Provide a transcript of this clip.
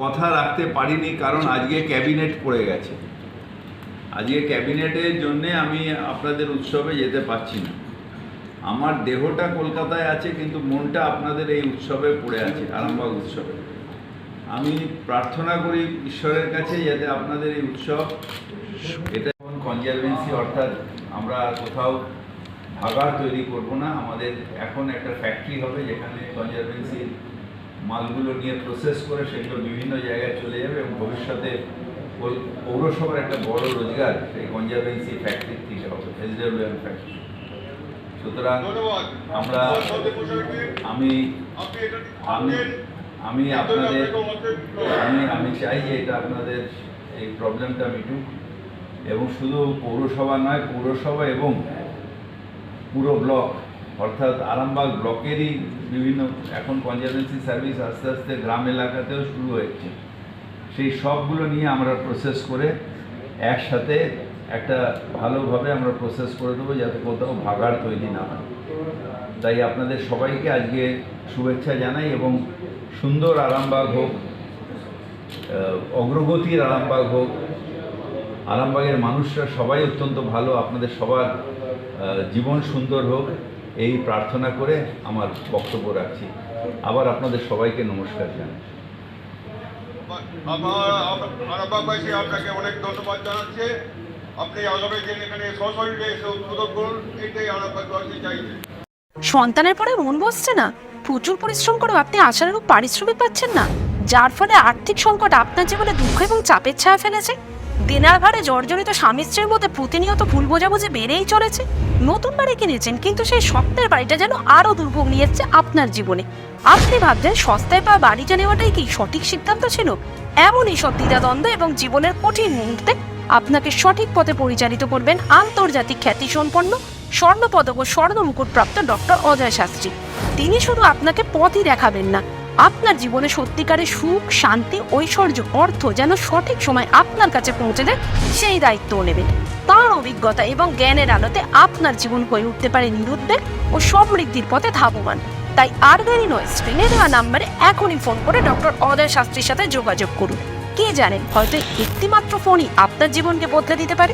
কথা রাখতে পারিনি, কারণ আজকে ক্যাবিনেট পড়ে গেছে। আজকে ক্যাবিনেটের জন্যে আমি আপনাদের উৎসবে যেতে পারছি না। আমার দেহটা কলকাতায় আছে, কিন্তু মনটা আপনাদের এই উৎসবে পড়ে আছে, আরামবাগ উৎসবে। আমি প্রার্থনা করি ঈশ্বরের কাছে যাতে আপনাদের এই উৎসব, এটা কনজারভেন্সি, অর্থাৎ আমরা কোথাও ভাগাড় তৈরি করব না। আমাদের এখন একটা ফ্যাক্টরি হবে যেখানে কনজারভেন্সির মালগুলো নিয়ে প্রসেস করে সেগুলো বিভিন্ন জায়গায় চলে যাবে, এবং ভবিষ্যতে পৌরসভার একটা বড় রোজগার এই কনজারভেন্সি ফ্যাক্টরি থেকে হবে, SWM ফ্যাক্টরি। সুতরাং আমরা আমি আমি আপনাদের আমি চাই যে এটা আপনাদের এই প্রবলেমটা মিটুক, এবং শুধু পৌরসভা নয়, পৌরসভা এবং পুরো ব্লক, অর্থাৎ আরামবাগ ব্লকেরই বিভিন্ন এখন কনজারভেন্সি সার্ভিস আস্তে আস্তে গ্রাম এলাকাতেও শুরু হয়েছে। সেই সবগুলো নিয়ে আমরা প্রসেস করে একসাথে একটা ভালোভাবে আমরা প্রসেস করে দেবো, যাতে কোথাও ভাগাড় তৈরি না হয়। তাই আপনাদের সবাইকে আজকে শুভেচ্ছা জানাই, এবং সুন্দর আরামবাগ হোক, অগ্রগতির আরামবাগ হোক। আরামবাগের মানুষরা সবাই অত্যন্ত ভালো, আপনাদের সবার জীবন সুন্দর হোক, এই প্রার্থনা করে আমার বক্তব্য রাখছি। আবার আপনাদের সবাইকে নমস্কার জানাই। আরামবাগবাসী আপনাকে অনেক ধন্যবাদ জানাচ্ছে। আপনি আগামী দিন এখানে সশরীরে এসে উদ্বোধন করুন, এটাই আরামবাগবাসী চাইছে। সন্তানের পরে মন বসছে না, প্রচুর পরিশ্রম করেও আপনি আশানুরূপ পারিশ্রমিক পাচ্ছেন না, যার ফলে আর্থিক সংকট আপনার জীবনে দুঃখ এবং চাপের ছায়া ফেলেছে। দেনার ভারে জর্জরিত স্বামী স্ত্রীর মধ্যে প্রতিনিয়ত ভুল বোঝাবুঝি বেড়েই চলেছে। নতুন বাড়ি কিনেছেন, কিন্তু সেই স্বপ্নের বাড়িটা যেন আরো দুর্ভোগ নিয়ে এসছে আপনার জীবনে। আপনি ভাবছেন সস্তায় পাওয়া বাড়িটা নেওয়াটাই কি সঠিক সিদ্ধান্ত ছিল? এমনই সব দ্বিধাদ্বন্দ্ব এবং জীবনের কঠিন মুহূর্তে আপনাকে সঠিক পথে পরিচালিত করবেন আন্তর্জাতিক খ্যাতিসম্পন্ন স্বর্ণপদক ও স্বর্ণ মুকুটপ্রাপ্ত ডক্টর অজয় শাস্ত্রী। তিনি শুধু আপনাকে পথই দেখাবেন না, আপনার জীবনে সত্যিকারের সুখ, শান্তি, ঐশ্বর্য, অর্থ যেন সঠিক সময় আপনার কাছে পৌঁছে দেয় সেই দায়িত্বও নেবেন। তাঁর অভিজ্ঞতা এবং জ্ঞানের আলোতে আপনার জীবন হয়ে উঠতে পারে নিরুদ্বেগ ও সমৃদ্ধির পথে ধাবমান। তাই আর দেরি নয়, স্ক্রিনে দেওয়া নাম্বারে এখনই ফোন করে ডক্টর অজয় শাস্ত্রীর সাথে যোগাযোগ করুন। কে জানেন, হয়তো একটি মাত্র ফোনই আপনার জীবনকে বদলে দিতে পারে।